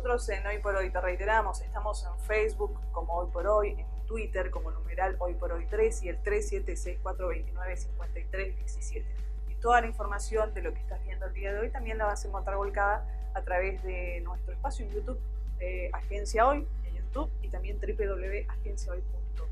nosotros en Hoy por Hoy, te reiteramos, estamos en Facebook como Hoy por Hoy, en Twitter como numeral Hoy por Hoy 3 y el 3764295317. Y toda la información de lo que estás viendo el día de hoy también la vas a encontrar volcada a través de nuestro espacio en YouTube, Agencia Hoy en YouTube, y también www.agenciahoy.com.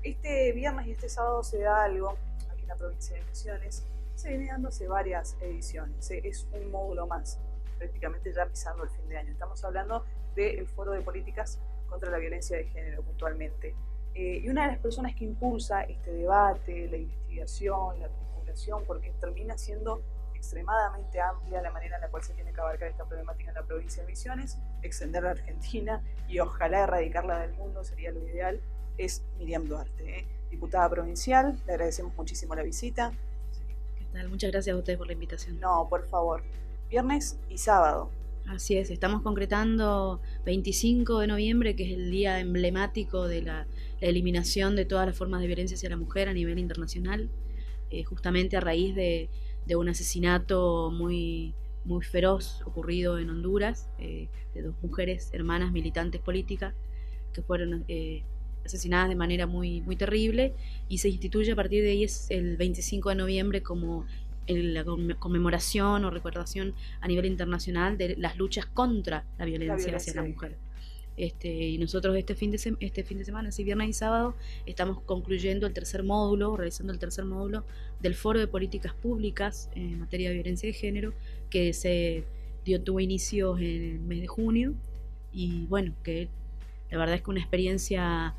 Este viernes y este sábado se da algo aquí en la provincia de Misiones. Se viene dando hace varias ediciones, es un módulo más, prácticamente ya pisando el fin de año. Estamos hablando del Foro de Políticas contra la Violencia de Género, puntualmente. Y una de las personas que impulsa este debate, la investigación, la articulación, porque termina siendo extremadamente amplia la manera en la cual se tiene que abarcar esta problemática en la provincia de Misiones, extenderla a Argentina y ojalá erradicarla del mundo, sería lo ideal, es Miriam Duarte, diputada provincial. Le agradecemos muchísimo la visita. ¿Qué tal? Muchas gracias a ustedes por la invitación. No, por favor. Viernes y sábado. Así es, estamos concretando 25 de noviembre, que es el día emblemático de la eliminación de todas las formas de violencia hacia la mujer a nivel internacional, justamente a raíz de un asesinato muy feroz ocurrido en Honduras, de dos mujeres hermanas militantes políticas que fueron asesinadas de manera muy terrible, y se instituye a partir de ahí el 25 de noviembre como la conmemoración o recordación a nivel internacional de las luchas contra la violencia hacia la mujer. Y nosotros este fin de semana, así viernes y sábado, estamos concluyendo el tercer módulo, realizando el tercer módulo del Foro de Políticas Públicas en materia de violencia de género, que tuvo inicio en el mes de junio, y bueno, que la verdad es que una experiencia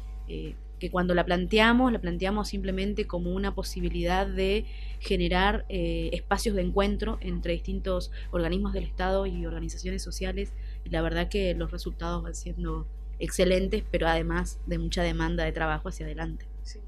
que cuando la planteamos simplemente como una posibilidad de generar espacios de encuentro entre distintos organismos del Estado y organizaciones sociales, y la verdad que los resultados van siendo excelentes, pero además de mucha demanda de trabajo hacia adelante. Sí,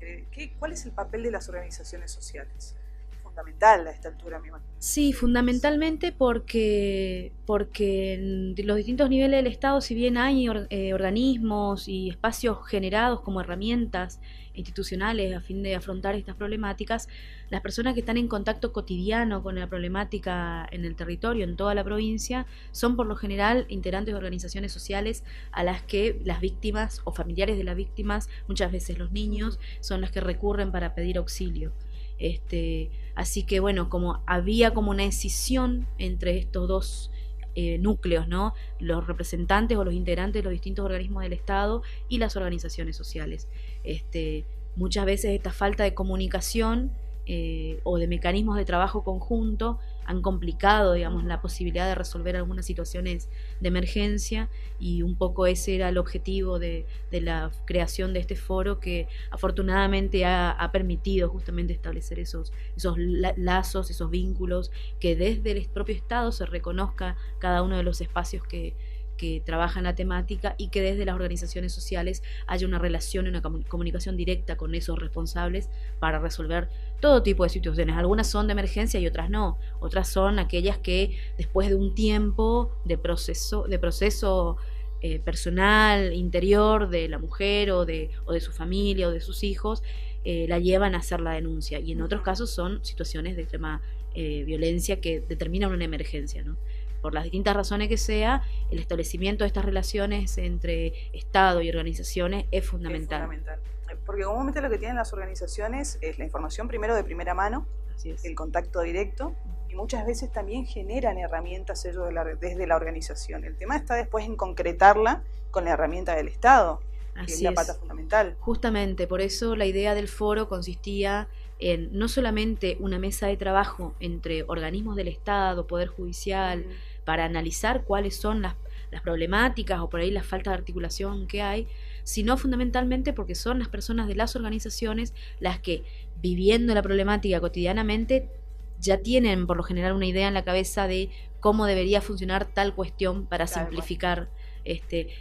¿cuál es el papel de las organizaciones sociales? Fundamental a esta altura, me imagino. Sí, fundamentalmente porque en los distintos niveles del Estado, si bien hay organismos y espacios generados como herramientas institucionales a fin de afrontar estas problemáticas, las personas que están en contacto cotidiano con la problemática en el territorio, en toda la provincia, son por lo general integrantes de organizaciones sociales a las que las víctimas o familiares de las víctimas, muchas veces los niños, son las que recurren para pedir auxilio. Así que bueno, como había como una decisión entre estos dos núcleos, ¿no? Los representantes o los integrantes de los distintos organismos del Estado y las organizaciones sociales. Muchas veces esta falta de comunicación o de mecanismos de trabajo conjunto han complicado, digamos, la posibilidad de resolver algunas situaciones de emergencia, y un poco ese era el objetivo de la creación de este foro, que afortunadamente ha permitido justamente establecer esos lazos, esos vínculos, que desde el propio Estado se reconozca cada uno de los espacios que trabajan la temática, y que desde las organizaciones sociales haya una relación y una comunicación directa con esos responsables para resolver todo tipo de situaciones. Algunas son de emergencia y otras no. Otras son aquellas que después de un tiempo de proceso personal, interior de la mujer o de su familia o de sus hijos, la llevan a hacer la denuncia. Y en otros casos son situaciones de extrema violencia que determinan una emergencia, ¿no? Por las distintas razones que sea, el establecimiento de estas relaciones entre Estado y organizaciones es fundamental. Es fundamental. Porque comúnmente lo que tienen las organizaciones es la información primero de primera mano, el contacto directo, y muchas veces también generan herramientas ellos desde la organización. El tema está después en concretarla con la herramienta del Estado, que es la pata fundamental. Justamente, por eso la idea del foro consistía en no solamente una mesa de trabajo entre organismos del Estado, Poder Judicial, para analizar cuáles son las problemáticas o por ahí la falta de articulación que hay, sino fundamentalmente porque son las personas de las organizaciones las que, viviendo la problemática cotidianamente, ya tienen por lo general una idea en la cabeza de cómo debería funcionar tal cuestión para simplificar,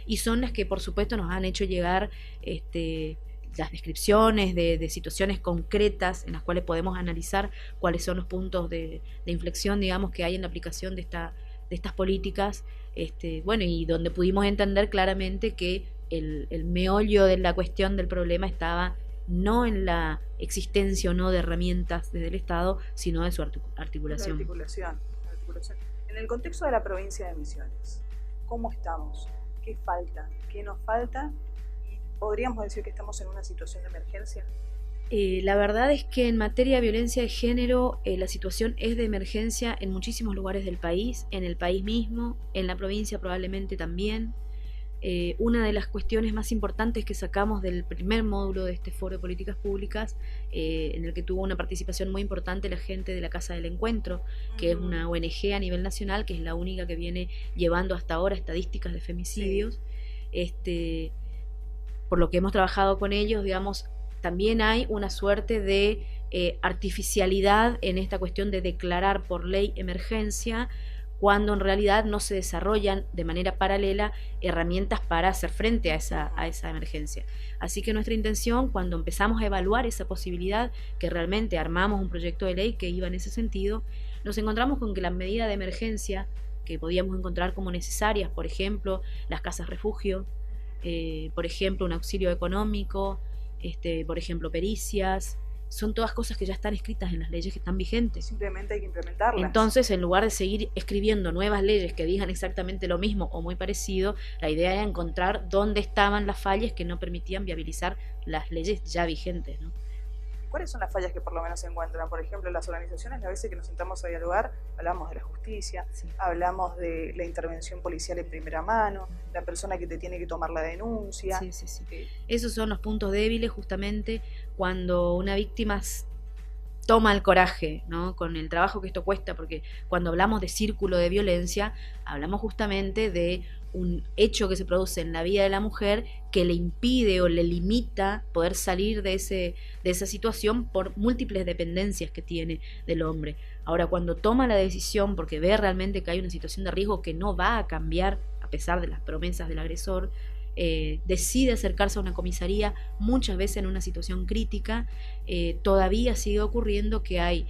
y son las que por supuesto nos han hecho llegar las descripciones de situaciones concretas en las cuales podemos analizar cuáles son los puntos de inflexión, digamos, que hay en la aplicación de estas políticas, bueno, y donde pudimos entender claramente que el meollo de la cuestión del problema estaba no en la existencia o no de herramientas desde el Estado, sino de su articulación. La articulación. En el contexto de la provincia de Misiones, ¿cómo estamos? ¿Qué falta? ¿Qué nos falta? ¿Y podríamos decir que estamos en una situación de emergencia? La verdad es que en materia de violencia de género la situación es de emergencia en muchísimos lugares del país, en el país mismo, en la provincia probablemente también. Una de las cuestiones más importantes que sacamos del primer módulo de este foro de políticas públicas, en el que tuvo una participación muy importante la gente de la Casa del Encuentro, que es una ONG a nivel nacional, que es la única que viene llevando hasta ahora estadísticas de femicidios. Por lo que hemos trabajado con ellos, digamos, también hay una suerte de artificialidad en esta cuestión de declarar por ley emergencia, cuando en realidad no se desarrollan de manera paralela herramientas para hacer frente a esa emergencia. Así que nuestra intención, cuando empezamos a evaluar esa posibilidad, que realmente armamos un proyecto de ley que iba en ese sentido, nos encontramos con que las medidas de emergencia que podíamos encontrar como necesarias, por ejemplo, las casas refugio, por ejemplo, un auxilio económico, por ejemplo, pericias, son todas cosas que ya están escritas en las leyes que están vigentes. Simplemente hay que implementarlas. Entonces, en lugar de seguir escribiendo nuevas leyes que digan exactamente lo mismo o muy parecido, la idea era encontrar dónde estaban las fallas que no permitían viabilizar las leyes ya vigentes, ¿no? ¿Cuáles son las fallas que por lo menos se encuentran? Por ejemplo, las organizaciones, las veces que nos sentamos a dialogar, hablamos de la justicia, hablamos de la intervención policial en primera mano, la persona que te tiene que tomar la denuncia. Esos son los puntos débiles justamente cuando una víctima toma el coraje, ¿no? Con el trabajo que esto cuesta, porque cuando hablamos de círculo de violencia, hablamos justamente de un hecho que se produce en la vida de la mujer que le impide o le limita poder salir de esa situación por múltiples dependencias que tiene del hombre. Ahora, cuando toma la decisión porque ve realmente que hay una situación de riesgo que no va a cambiar a pesar de las promesas del agresor, decide acercarse a una comisaría, muchas veces en una situación crítica. Todavía sigue ocurriendo que hay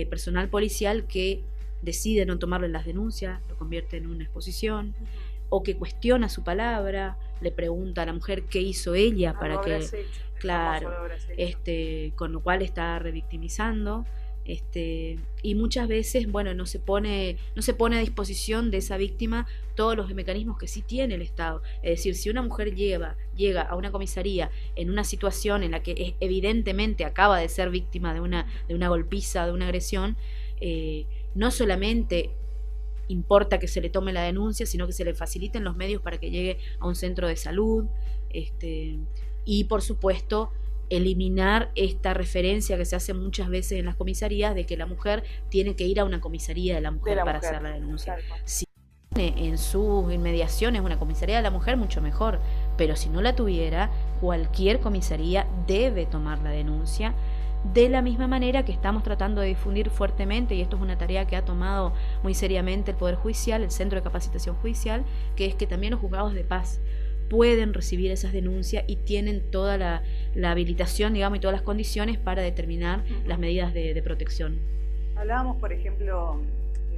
personal policial que decide no tomarle las denuncias, lo convierte en una exposición, o que cuestiona su palabra, le pregunta a la mujer qué hizo ella para que... Claro, con lo cual está revictimizando. Y muchas veces, bueno, no se pone a disposición de esa víctima todos los mecanismos que sí tiene el Estado. Es decir, si una mujer llega a una comisaría en una situación en la que evidentemente acaba de ser víctima de una golpiza, de una agresión, no solamente importa que se le tome la denuncia, sino que se le faciliten los medios para que llegue a un centro de salud, y por supuesto eliminar esta referencia que se hace muchas veces en las comisarías de que la mujer tiene que ir a una comisaría de la mujer para hacer la denuncia. Si tiene en sus inmediaciones una comisaría de la mujer, mucho mejor, pero si no la tuviera, cualquier comisaría debe tomar la denuncia, de la misma manera que estamos tratando de difundir fuertemente, y esto es una tarea que ha tomado muy seriamente el Poder Judicial, el Centro de Capacitación Judicial, que es que también los juzgados de paz pueden recibir esas denuncias y tienen toda la habilitación, digamos, y todas las condiciones para determinar las medidas de protección. Hablábamos, por ejemplo,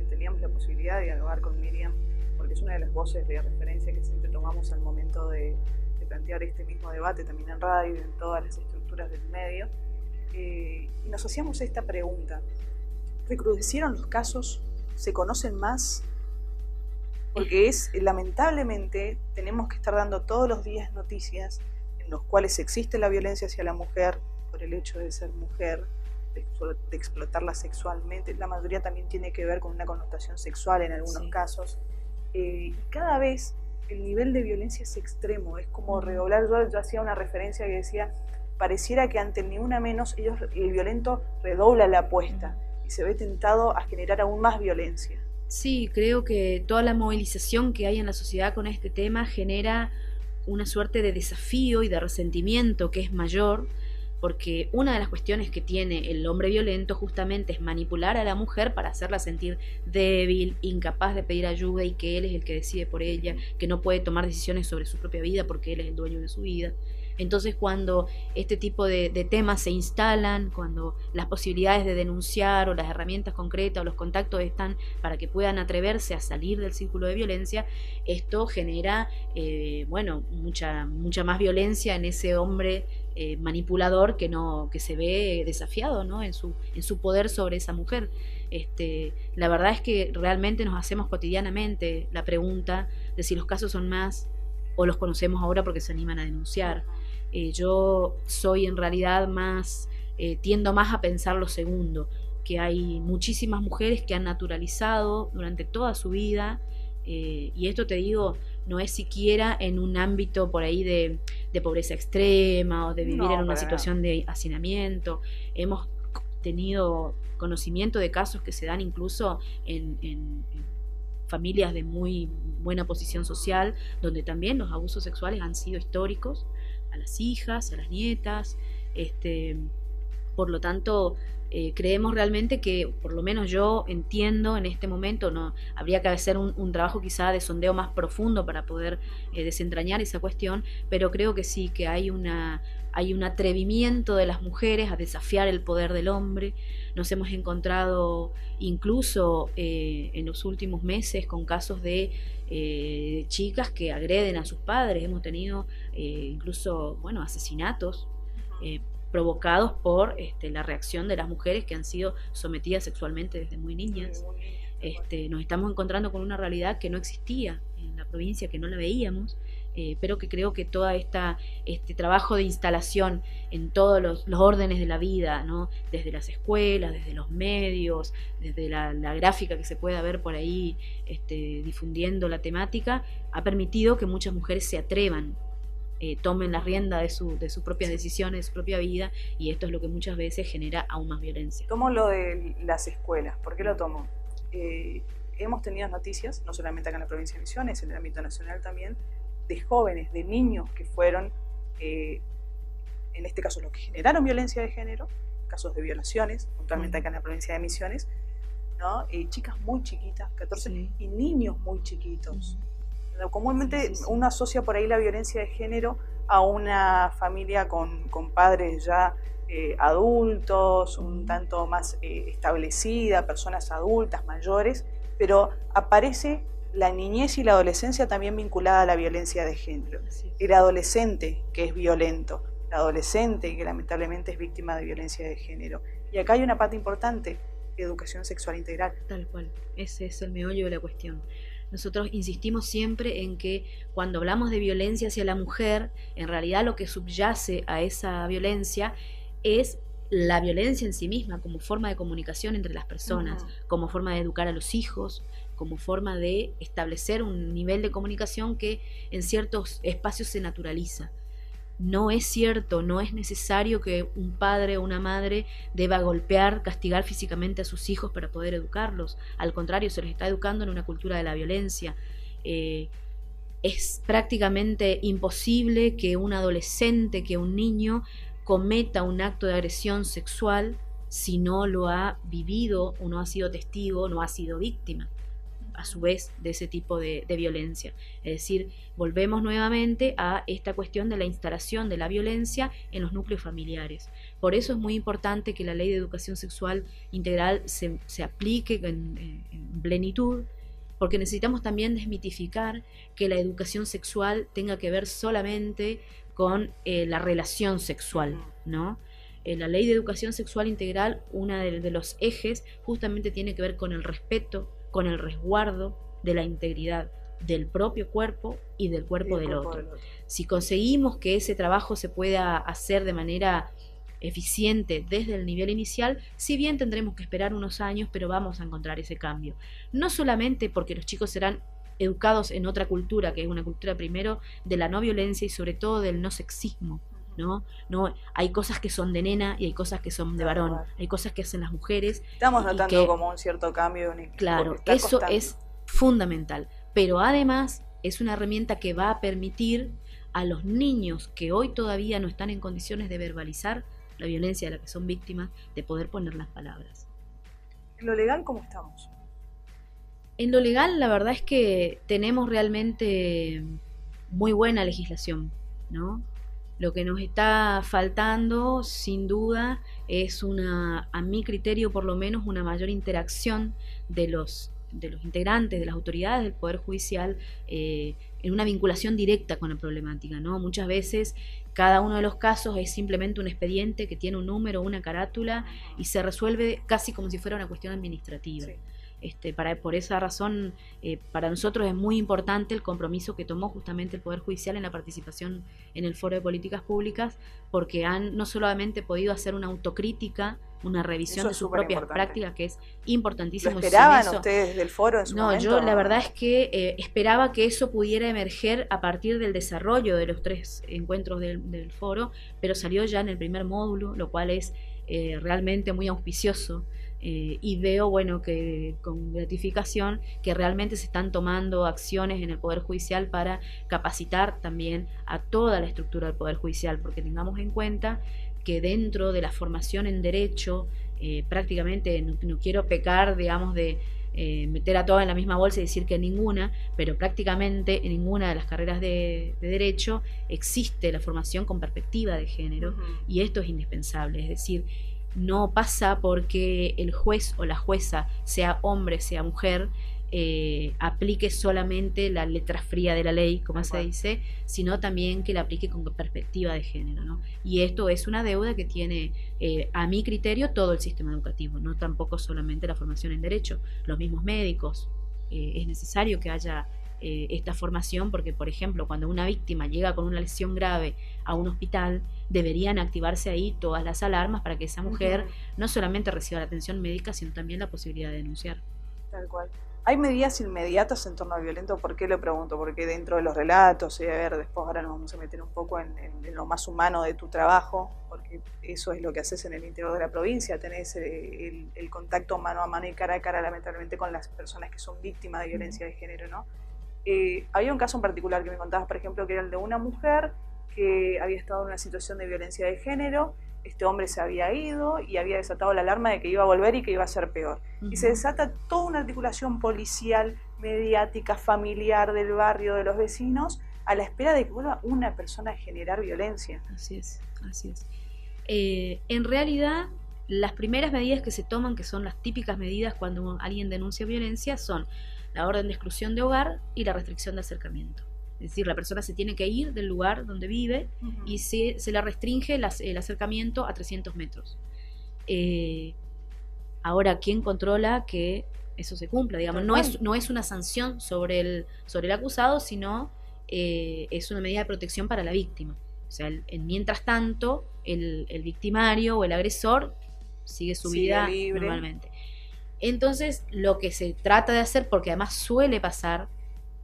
teníamos la posibilidad de dialogar con Miriam, porque es una de las voces de referencia que siempre tomamos al momento de plantear este mismo debate, también en radio y en todas las estructuras del medio. Y nos hacíamos esta pregunta: ¿recrudecieron los casos? ¿Se conocen más? Porque lamentablemente tenemos que estar dando todos los días noticias en los cuales existe la violencia hacia la mujer por el hecho de ser mujer, de explotarla sexualmente. La mayoría también tiene que ver con una connotación sexual en algunos casos. Y cada vez el nivel de violencia es extremo, es como redoblar. Yo hacía una referencia que decía: pareciera que ante el ni una menos el violento redobla la apuesta y se ve tentado a generar aún más violencia. Sí, creo que toda la movilización que hay en la sociedad con este tema genera una suerte de desafío y de resentimiento que es mayor, porque una de las cuestiones que tiene el hombre violento justamente es manipular a la mujer para hacerla sentir débil, incapaz de pedir ayuda, y que él es el que decide por ella, que no puede tomar decisiones sobre su propia vida porque él es el dueño de su vida. Entonces, cuando este tipo de temas se instalan, cuando las posibilidades de denunciar o las herramientas concretas o los contactos están para que puedan atreverse a salir del círculo de violencia, esto genera mucha más violencia en ese hombre manipulador que se ve desafiado, ¿no? en su poder sobre esa mujer. La verdad es que realmente nos hacemos cotidianamente la pregunta de si los casos son más o los conocemos ahora porque se animan a denunciar. Yo soy en realidad más, tiendo más a pensar lo segundo, que hay muchísimas mujeres que han naturalizado durante toda su vida, y esto te digo, no es siquiera en un ámbito por ahí de pobreza extrema o de vivir en una situación de hacinamiento. Hemos tenido conocimiento de casos que se dan incluso en familias de muy buena posición social, donde también los abusos sexuales han sido históricos a las hijas, a las nietas. Por lo tanto, creemos realmente que, por lo menos yo entiendo en este momento, no habría que hacer un trabajo quizá de sondeo más profundo para poder desentrañar esa cuestión, pero creo que sí, que hay un atrevimiento de las mujeres a desafiar el poder del hombre. Nos hemos encontrado incluso en los últimos meses con casos de chicas que agreden a sus padres. Hemos tenido incluso, bueno, asesinatos provocados por la reacción de las mujeres que han sido sometidas sexualmente desde muy niñas. Nos estamos encontrando con una realidad que no existía en la provincia, que no la veíamos, pero que creo que toda este trabajo de instalación en todos los órdenes de la vida, ¿no? Desde las escuelas, desde los medios, desde la gráfica que se pueda ver por ahí difundiendo la temática, ha permitido que muchas mujeres se atrevan, tomen la rienda de sus propias decisiones, de su propia vida, y esto es lo que muchas veces genera aún más violencia. Tomo lo de las escuelas. ¿Por qué lo tomo? Hemos tenido noticias, no solamente acá en la provincia de Misiones, en el ámbito nacional también, de jóvenes, de niños que fueron, en este caso, los que generaron violencia de género, casos de violaciones, puntualmente acá en la provincia de Misiones, ¿no? Chicas muy chiquitas, 14, sí, y niños muy chiquitos. Comúnmente uno asocia por ahí la violencia de género a una familia con padres ya adultos, un tanto más establecida, personas adultas, mayores, pero aparece la niñez y la adolescencia también vinculada a la violencia de género. El adolescente que es violento, el adolescente que lamentablemente es víctima de violencia de género. Y acá hay una parte importante, educación sexual integral. Tal cual, ese es el meollo de la cuestión. Nosotros insistimos siempre en que cuando hablamos de violencia hacia la mujer, en realidad lo que subyace a esa violencia es la violencia en sí misma, como forma de comunicación entre las personas, como forma de educar a los hijos, como forma de establecer un nivel de comunicación que en ciertos espacios se naturaliza. No es cierto, no es necesario que un padre o una madre deba golpear, castigar físicamente a sus hijos para poder educarlos. Al contrario, se les está educando en una cultura de la violencia. Es prácticamente imposible que un adolescente, que un niño cometa un acto de agresión sexual si no lo ha vivido o no ha sido testigo, no ha sido víctima a su vez de ese tipo de violencia. Es decir, volvemos nuevamente a esta cuestión de la instalación de la violencia en los núcleos familiares. Por eso es muy importante que la Ley de Educación Sexual Integral se aplique en plenitud, porque necesitamos también desmitificar que la educación sexual tenga que ver solamente con la relación sexual, ¿no? La Ley de Educación Sexual Integral, uno de los ejes justamente tiene que ver con el respeto, con el resguardo de la integridad del propio cuerpo y del cuerpo del otro. Si conseguimos que ese trabajo se pueda hacer de manera eficiente desde el nivel inicial, si bien tendremos que esperar unos años, pero vamos a encontrar ese cambio. No solamente porque los chicos serán educados en otra cultura, que es una cultura primero de la no violencia y sobre todo del no sexismo, ¿no? Hay cosas que son de nena y hay cosas que son de varón, hay cosas que hacen las mujeres. Estamos notando como un cierto cambio. Claro, eso es fundamental, pero además es una herramienta que va a permitir a los niños que hoy todavía no están en condiciones de verbalizar la violencia de la que son víctimas, de poder poner las palabras. ¿En lo legal cómo estamos? En lo legal la verdad es que tenemos realmente muy buena legislación, ¿no? Lo que nos está faltando, sin duda, es a mi criterio por lo menos, una mayor interacción de los los integrantes, de las autoridades del Poder Judicial, en una vinculación directa con la problemática, ¿no? Muchas veces cada uno de los casos es simplemente un expediente que tiene un número, una carátula, y se resuelve casi como si fuera una cuestión administrativa. Sí. Por esa razón, para nosotros es muy importante el compromiso que tomó justamente el Poder Judicial en la participación en el Foro de Políticas Públicas, porque han no solamente podido hacer una autocrítica, una revisión de sus propias prácticas, que es importantísimo. ¿Lo esperaban ustedes del foro en su momento? No, yo la verdad es que esperaba que eso pudiera emerger a partir del desarrollo de los 3 encuentros del foro, pero salió ya en el primer módulo, lo cual es realmente muy auspicioso. Y veo, bueno, que con gratificación que realmente se están tomando acciones en el Poder Judicial para capacitar también a toda la estructura del Poder Judicial, porque tengamos en cuenta que dentro de la formación en Derecho, prácticamente, no quiero pecar, digamos, de meter a todas en la misma bolsa y decir que ninguna, pero prácticamente en ninguna de las carreras de Derecho existe la formación con perspectiva de género, y esto es indispensable, es decir, no pasa porque el juez o la jueza, sea hombre, sea mujer, aplique solamente la letra fría de la ley, como se dice, sino también que la aplique con perspectiva de género, ¿no? Y esto es una deuda que tiene, a mi criterio, todo el sistema educativo, no tampoco solamente la formación en Derecho, los mismos médicos. Es necesario que haya esta formación, porque, por ejemplo, cuando una víctima llega con una lesión grave a un hospital, deberían activarse ahí todas las alarmas para que esa mujer no solamente reciba la atención médica, sino también la posibilidad de denunciar. Tal cual. ¿Hay medidas inmediatas en torno al violento? ¿Por qué lo pregunto? Porque dentro de los relatos, y a ver, después ahora nos vamos a meter un poco en lo más humano de tu trabajo, porque eso es lo que haces en el interior de la provincia, tenés el contacto mano a mano y cara a cara, lamentablemente, con las personas que son víctimas de violencia de género, ¿no? Había un caso en particular que me contabas, por ejemplo, que era el de una mujer que había estado en una situación de violencia de género. Este hombre se había ido y había desatado la alarma de que iba a volver y que iba a ser peor. Y se desata toda una articulación policial, mediática, familiar, del barrio, de los vecinos, a la espera de que vuelva una persona a generar violencia. Así es, así es. En realidad, las primeras medidas que se toman, que son las típicas medidas cuando alguien denuncia violencia, son la orden de exclusión de hogar y la restricción de acercamiento. Es decir, la persona se tiene que ir del lugar donde vive y se le restringe el acercamiento a 300 metros. Ahora, ¿quién controla que eso se cumpla? Digamos, no es una sanción sobre el acusado, sino es una medida de protección para la víctima. O sea, mientras tanto, el victimario o el agresor sigue su vida libre, normalmente. Entonces, lo que se trata de hacer, porque además suele pasar,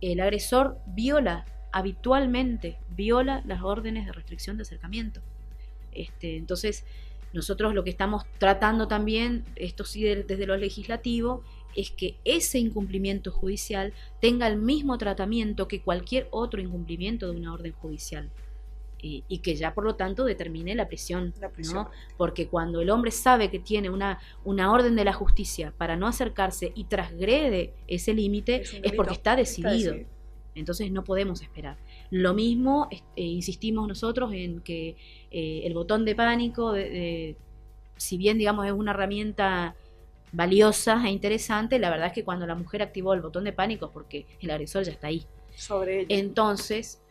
el agresor habitualmente viola las órdenes de restricción de acercamiento. Entonces, nosotros lo que estamos tratando también, esto sí desde lo legislativo, es que ese incumplimiento judicial tenga el mismo tratamiento que cualquier otro incumplimiento de una orden judicial. Y que ya por lo tanto determine la prisión, ¿no? Porque cuando el hombre sabe que tiene una orden de la justicia para no acercarse y transgrede ese límite, es porque está decidido. Entonces no podemos esperar. Lo mismo insistimos nosotros en que el botón de pánico, si bien digamos es una herramienta valiosa e interesante, la verdad es que cuando la mujer activó el botón de pánico es porque el agresor ya está ahí. Sobre ella. Entonces,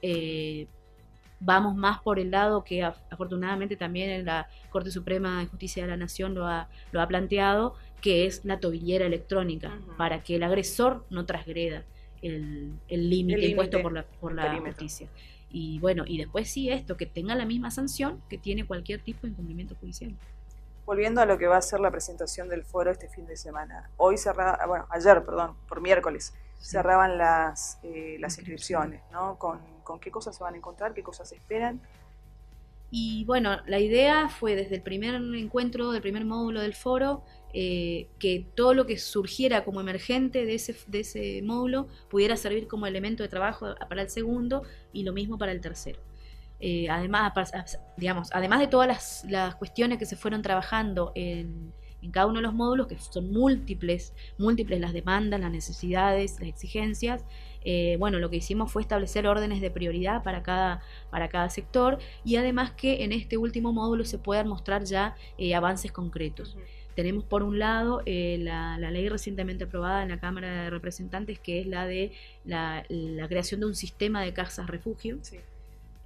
vamos más por el lado que afortunadamente también en la Corte Suprema de Justicia de la Nación lo ha planteado, que es la tobillera electrónica, para que el agresor no transgreda el límite impuesto por la justicia. Y bueno, y después sí esto, que tenga la misma sanción que tiene cualquier tipo de incumplimiento judicial. Volviendo a lo que va a ser la presentación del foro este fin de semana. Ayer, por miércoles, cerraban las inscripciones, ¿no? ¿Con qué cosas se van a encontrar? ¿Qué cosas esperan? Y bueno, la idea fue desde el primer encuentro, del primer módulo del foro, que todo lo que surgiera como emergente de ese módulo pudiera servir como elemento de trabajo para el segundo y lo mismo para el tercero. Además de todas las cuestiones que se fueron trabajando en cada uno de los módulos, que son múltiples las demandas, las necesidades, las exigencias, lo que hicimos fue establecer órdenes de prioridad para cada sector, y además que en este último módulo se puedan mostrar ya avances concretos. tenemos por un lado la ley recientemente aprobada en la Cámara de Representantes, que es la de la creación de un sistema de casas refugio, Sí.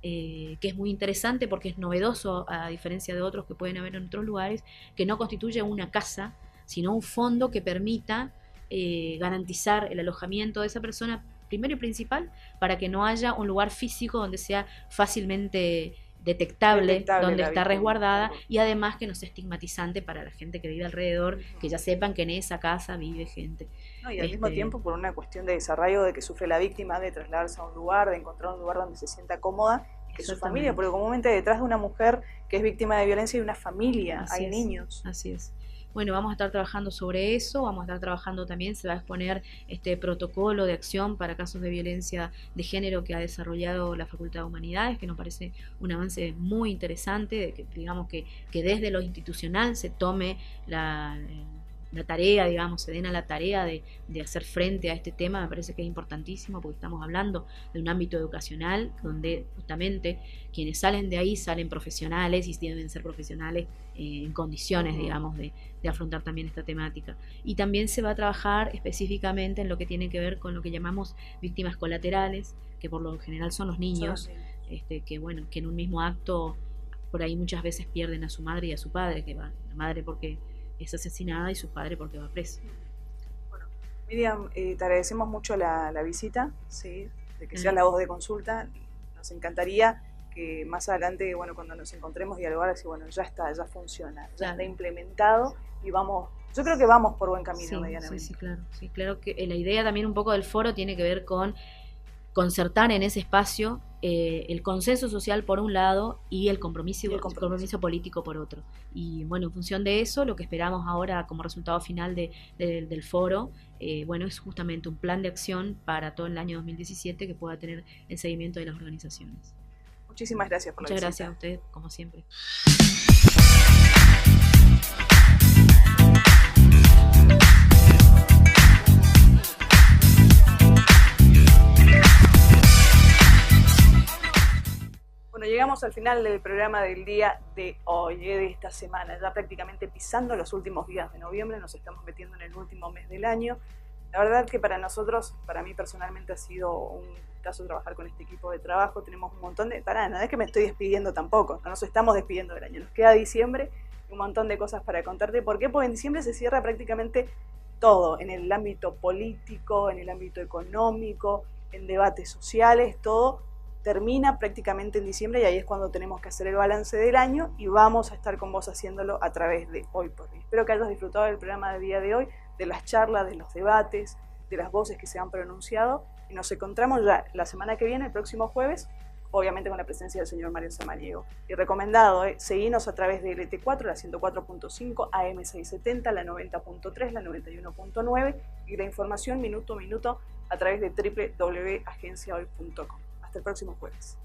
Que es muy interesante porque es novedoso, a diferencia de otros que pueden haber en otros lugares, que no constituye una casa, sino un fondo que permita garantizar el alojamiento de esa persona, primero y principal, para que no haya un lugar físico donde sea fácilmente detectable donde está resguardada, y además que no sea estigmatizante para la gente que vive alrededor, que ya sepan que en esa casa vive gente. No, y al mismo tiempo por una cuestión de desarraigo de que sufre la víctima, de trasladarse a un lugar, de encontrar un lugar donde se sienta cómoda, que su familia, porque comúnmente detrás de una mujer que es víctima de violencia hay una familia, hay niños. Así es. Bueno, vamos a estar trabajando sobre eso, vamos a estar trabajando también, se va a exponer este protocolo de acción para casos de violencia de género que ha desarrollado la Facultad de Humanidades, que nos parece un avance muy interesante, de que digamos que desde lo institucional se tome la tarea, digamos, se den a la tarea de hacer frente a este tema. Me parece que es importantísimo porque estamos hablando de un ámbito educacional donde justamente quienes salen de ahí salen profesionales y deben ser profesionales en condiciones, digamos, de afrontar también esta temática. Y también se va a trabajar específicamente en lo que tiene que ver con lo que llamamos víctimas colaterales, que por lo general son los niños, que bueno, que en un mismo acto por ahí muchas veces pierden a su madre y a su padre, que va, la madre porque es asesinada y su padre porque va preso. Bueno, Miriam, te agradecemos mucho la visita, ¿sí? De que seas la voz de consulta. Nos encantaría que más adelante, bueno, cuando nos encontremos, dialogar, así, bueno, ya está, ya funciona, ya está implementado y vamos, yo creo que vamos por buen camino medianamente. Sí, claro que la idea también un poco del foro tiene que ver con concertar en ese espacio el consenso social por un lado y el compromiso político por otro. Y bueno, en función de eso, lo que esperamos ahora como resultado final del foro, bueno, es justamente un plan de acción para todo el año 2017 que pueda tener el seguimiento de las organizaciones. Muchísimas gracias por la visita. Muchas gracias a usted, como siempre. Bueno, llegamos al final del programa del día de hoy, de esta semana, ya prácticamente pisando los últimos días de noviembre, nos estamos metiendo en el último mes del año. La verdad que para nosotros, para mí personalmente ha sido un gustazo trabajar con este equipo de trabajo, tenemos un montón de... no es que me estoy despidiendo tampoco, no nos estamos despidiendo del año, nos queda diciembre y un montón de cosas para contarte. ¿Por qué? Porque en diciembre se cierra prácticamente todo, en el ámbito político, en el ámbito económico, en debates sociales, todo termina prácticamente en diciembre y ahí es cuando tenemos que hacer el balance del año y vamos a estar con vos haciéndolo a través de Hoy por Hoy. Espero que hayas disfrutado del programa del día de hoy, de las charlas, de los debates, de las voces que se han pronunciado y nos encontramos ya la semana que viene, el próximo jueves, obviamente con la presencia del señor Mario Samaniego. Y recomendado, seguirnos a través de LT4, la 104.5, AM670, la 90.3, la 91.9 y la información minuto a minuto a través de www.agenciahoy.com. Hasta el próximo jueves.